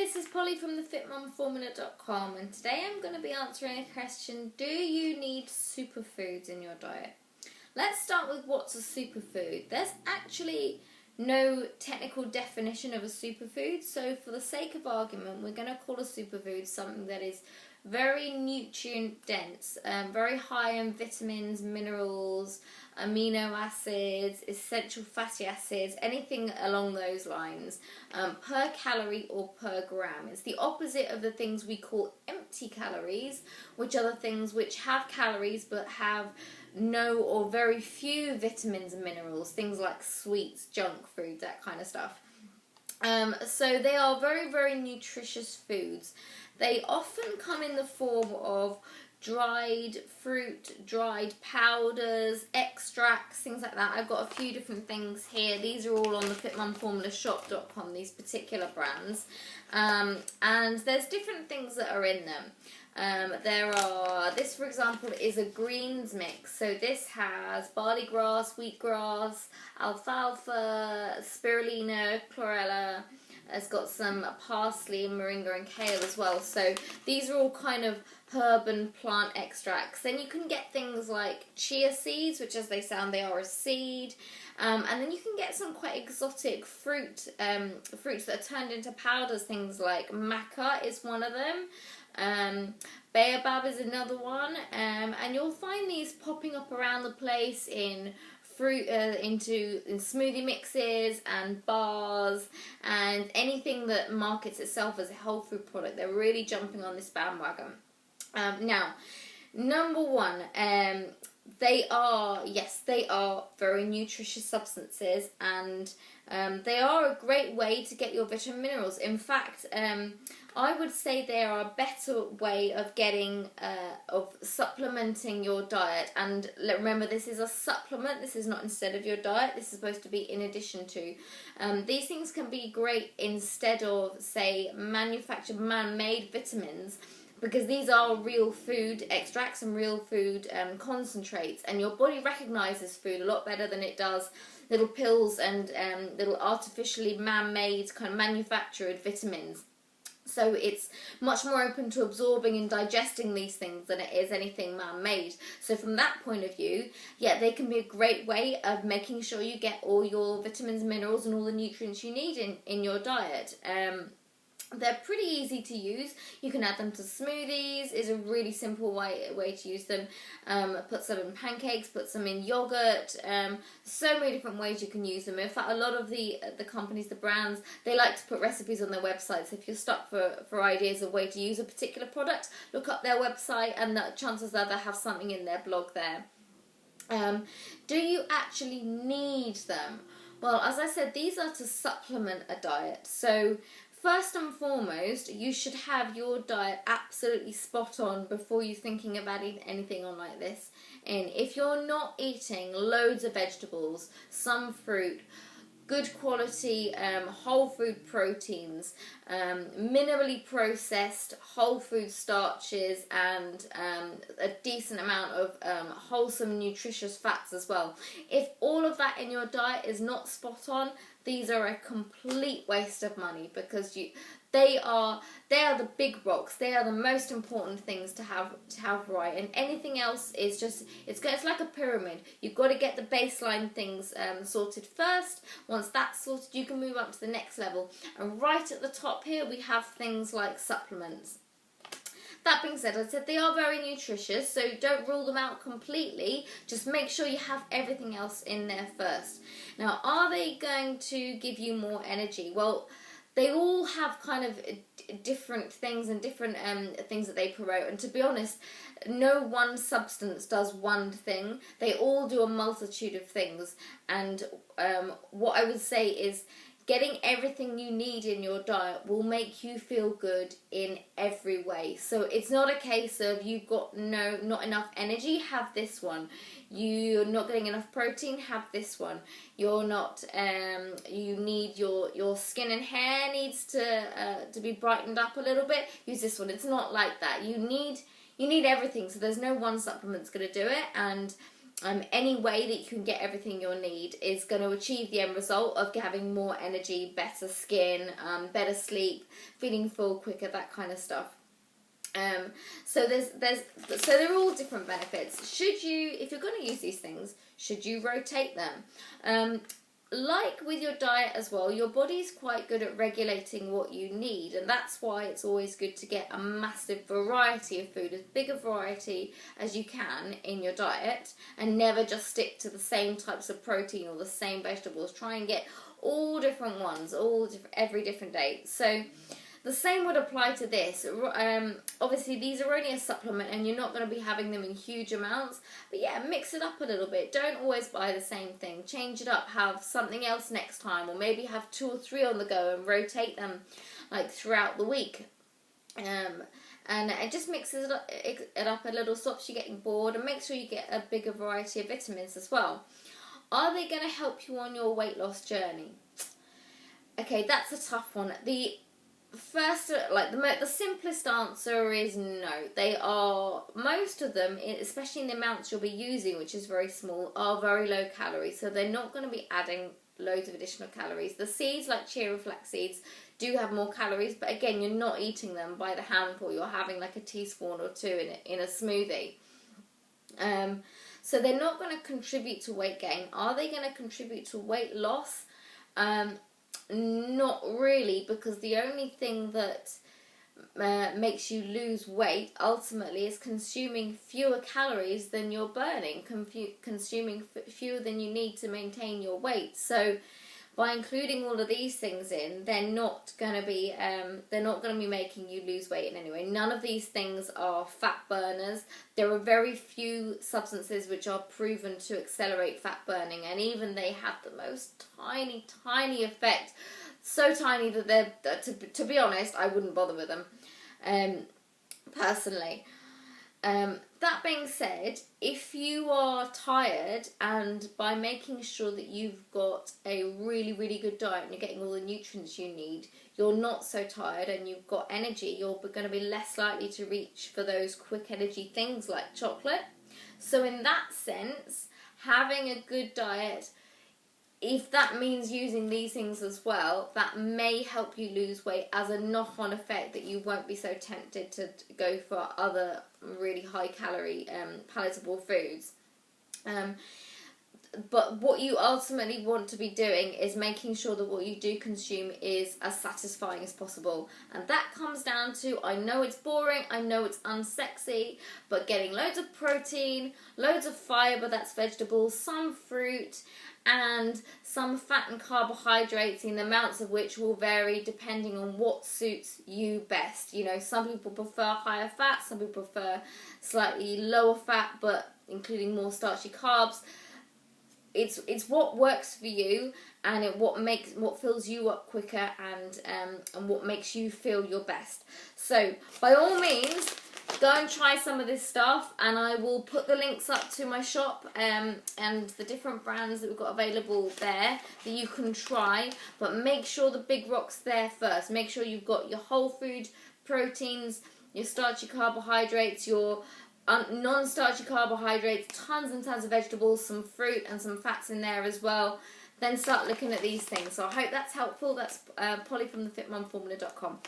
this is Polly from thefitmumformula.com, and today I'm going to be answering a question: do you need superfoods in your diet? Let's start with what's a superfood. There's actually no technical definition of a superfood, so for the sake of argument, we're going to call a superfood something that is very nutrient dense, very high in vitamins, minerals, amino acids, essential fatty acids, anything along those lines, per calorie or per gram. It's the opposite of the things we call empty calories, which are the things which have calories but have no or very few vitamins and minerals, things like sweets, junk food, that kind of stuff. So they are very, very nutritious foods. They often come in the form of dried fruit, dried powders, extracts, things like that. I've got a few different things here. These are all on the fitmumformulashop.com, these particular brands. And there's different things that are in them. This for example is a greens mix. So this has barley grass, wheatgrass, alfalfa, spirulina, chlorella. It's got some parsley, moringa and kale as well. So these are all kind of herb and plant extracts. Then you can get things like chia seeds, which as they sound, they are a seed. And then you can get some quite exotic fruits that are turned into powders. Things like Maca is one of them. Baobab is another one. And you'll find these popping up around the place in fruit, in smoothie mixes and bars and anything that markets itself as a health food product. They're really jumping on this bandwagon. Now, number one, they are very nutritious substances, and they are a great way to get your vitamin minerals. In fact, I would say they are a better way of getting, of supplementing your diet. And remember, this is a supplement. This is not instead of your diet. This is supposed to be in addition to. These things can be great instead of, say, manufactured man-made vitamins, because these are real food extracts and real food concentrates, and your body recognises food a lot better than it does little pills and little artificially man-made kind of manufactured vitamins. So it's much more open to absorbing and digesting these things than it is anything man-made. So from that point of view, yeah, they can be a great way of making sure you get all your vitamins, minerals and all the nutrients you need in your diet. They're pretty easy to use. You can add them to smoothies. Is a really simple way to use them. Put some in pancakes, put some in yogurt. So many different ways you can use them. In fact, a lot of the companies, the brands, they like to put recipes on their websites. If you're stuck for ideas of way to use a particular product, look up their website, and the chances are they'll have something in their blog there. Do you actually need them? Well, as I said, these are to supplement a diet. So first and foremost, you should have your diet absolutely spot on before you're thinking of adding anything on like this. And if you're not eating loads of vegetables, some fruit, good quality whole food proteins, minimally processed whole food starches, and a decent amount of wholesome nutritious fats as well. If all of that in your diet is not spot on, these are a complete waste of money, because they are the big rocks. They are the most important things to have right, and anything else is just it's like a pyramid. You've got to get the baseline things sorted first. Once that's sorted, you can move up to the next level. And right at the top here, we have things like supplements. That being said, as I said, they are very nutritious, so don't rule them out completely. Just make sure you have everything else in there first. Now, are they going to give you more energy? Well, they all have kind of different things and different things that they promote. And to be honest, no one substance does one thing. They all do a multitude of things. And what I would say is, getting everything you need in your diet will make you feel good in every way. So it's not a case of you've got not enough energy, have this one. You're not getting enough protein, have this one. You're not, you need your skin and hair needs to be brightened up a little bit, use this one. It's not like that. You need everything, so there's no one supplement's going to do it. And any way that you can get everything you'll need is going to achieve the end result of having more energy, better skin, better sleep, feeling full quicker, that kind of stuff. So they're all different benefits. If you're going to use these things, should you rotate them? Like with your diet as well, your body's quite good at regulating what you need, and that's why it's always good to get a massive variety of food, as big a variety as you can in your diet, and never just stick to the same types of protein or the same vegetables. Try and get all different ones, every different day. So the same would apply to this. Obviously, these are only a supplement and you're not going to be having them in huge amounts. But yeah, mix it up a little bit. Don't always buy the same thing. Change it up. Have something else next time. Or maybe have 2 or 3 on the go and rotate them like throughout the week. And it just mixes it up a little, stops you getting bored, and make sure you get a bigger variety of vitamins as well. Are they going to help you on your weight loss journey? Okay, that's a tough one. First, the simplest answer is no. They are, most of them, especially in the amounts you'll be using, which is very small, are very low calorie. So they're not going to be adding loads of additional calories. The seeds, like chia and flax seeds, do have more calories, but again, you're not eating them by the handful. You're having like a teaspoon or 2 in a smoothie. So they're not going to contribute to weight gain. Are they going to contribute to weight loss? Not really, because the only thing that makes you lose weight ultimately is consuming fewer calories than you're burning, consuming fewer than you need to maintain your weight. So by including all of these things in, they're not going to be making you lose weight in any way. None of these things are fat burners. There are very few substances which are proven to accelerate fat burning, and even they have the most tiny effect. So tiny that they're, to be honest, I wouldn't bother with them, personally. That being said, if you are tired, and by making sure that you've got a really, really good diet and you're getting all the nutrients you need, you're not so tired and you've got energy, you're going to be less likely to reach for those quick energy things like chocolate. So in that sense, having a good diet, if that means using these things as well, that may help you lose weight as a knock-on effect, that you won't be so tempted to go for other really high-calorie, palatable foods. But what you ultimately want to be doing is making sure that what you do consume is as satisfying as possible. And that comes down to, I know it's boring, I know it's unsexy, but getting loads of protein, loads of fibre, that's vegetables, some fruit, and some fat and carbohydrates, in the amounts of which will vary depending on what suits you best. You know, some people prefer higher fat, some people prefer slightly lower fat, but including more starchy carbs. It's what works for you, and what fills you up quicker, and what makes you feel your best. So by all means, go and try some of this stuff, and I will put the links up to my shop and the different brands that we've got available there that you can try. But make sure the big rock's there first. Make sure you've got your whole food proteins, your starchy carbohydrates, your non-starchy carbohydrates, tons and tons of vegetables, some fruit and some fats in there as well. Then start looking at these things. So I hope that's helpful. That's Polly from thefitmumformula.com.